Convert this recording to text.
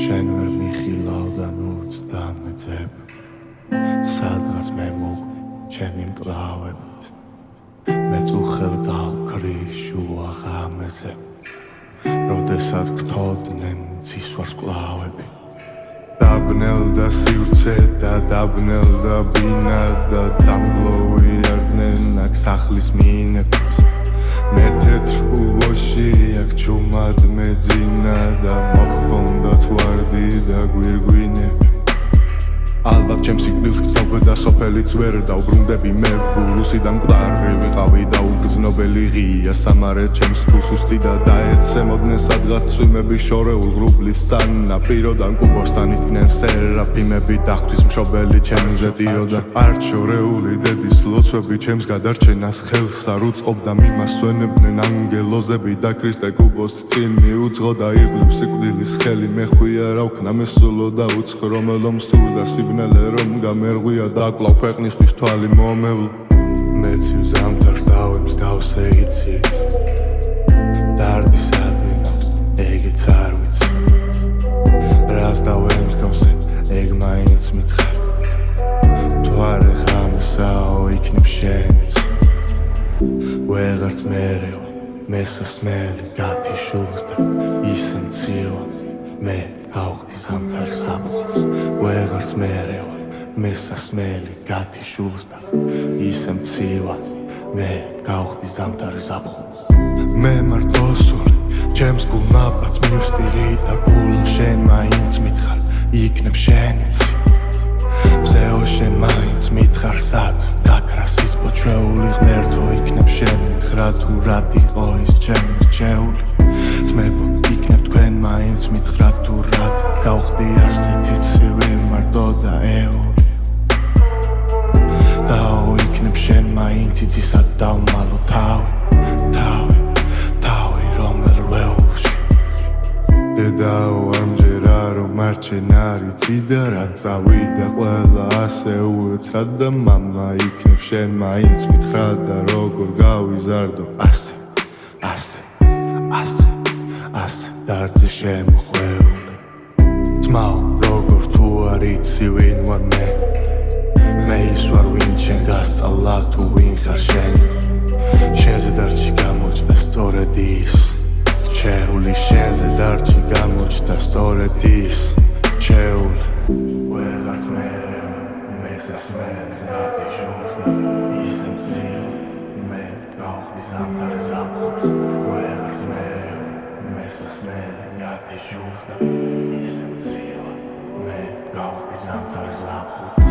შენ ვერ მიხილავ და მოცდა მეძებ სადღაც მე მოგვი ჩემი მკლავებით მე წუხელ გავქრი შუა ღამეზე როდესაც გთოდნენ ცისვარს კლავები დაბნელ და სივრცე და დაბნელ და ბინა და დამგლოვიარდნენ აქ სახლის მინებიც მე თეთრ უბოში აქ ჩუმად მეძინა და მოჰქონდათ ვარდი და გვირგვინები ალბათ ჩემს სიკვდილს გწნობდა სოფელიც ვერ დავბრუნდები მე ბურუსიდან მკვდარი ვიყავი და უგრძნობელი ღია სამარე ჩემს გულს უსტიდა და ეცემოდნენ სადღაც წვიმები შორეულ ღრუბლის სანაპიროდან კუბოსთან იდგნენ სერაფიმები და ღვთისმშობელი ჩემზე ტიროდა არჩევრეული დედის ლოცვები ჩემს გადარჩენას ხელს არ უწყობდა მიმასვენებდნენ ანგელოზები და ქრისტე კუბოს წინ მიუძღოდა ირგვლივ სიკვდილის ხელი მე ხვია რა ვქნა მესულო და უცხრო მელომ სურდა სიბნელე რომ გამერღვია და კვლავ ქვეყნისთვის თვალი მომევლო მეცივ ზამთარს დავემსგავსე იცით დარდისადმი მაქვს ეგეც არ ვიცი რას დავემსგავსე ეგ მაინც მითხარ თუ არ ღამესაო იქნებ შენიც ვეღარც მერევა მესასმელი გათიშულს და ისე მცივა მე გავხდი ზამთრის საფუძვლს ვეღარც მერევა მესასმელი გათიშულს და ისე მცივა მე გავხდი ზამთრის საფუძვლს მე მარტოსული ჩემს გულნაფაც მივსტირი და გულო შენ მაინც მითხარ იქნებ შენიც მზეო შენ მაინც მითხარ სად გაქრა სიცბო ჩვეული ღმერთო იქნებ შენ მითხრა თუ რად იყო ის ჩემი რჩეული ძმებო იქნებ თქვენ მაინც მითხრა თუ რად გავხდი ასეთი ცივი მარტო და ეული დაო იქნებ შენ მაინც იცისად დავმალო თავი რომელ ველში დედაო ამჯერა რომ არჩენ არ იცი და რა წავიდა ყველა ასე უეცრად და მამა იქნებ შენ მაინც მითხრა და როგორ გავიზარდო ასე დარდზე შემოხვეული ძმაო როგორ თუ არ იცი ვინ ვარ მე ის ვარ ვინ შენ გასწავლა თუ ვინ ხარ შენ შენზე დარჩი გამოჩნდა სწორედ ის რჩეული შენზე დარჩი გამოჩნდა სწორედ ის რჩეული ვეღარც მერევა მესასმელი გათიშულს და ისე მცივა მე გავხდი ზამთრის საფუძვლს ვეღარც მერევა მესასმელი გათიშულს და ისე მცივა მე გავხდი ზამთრის საფუძვლს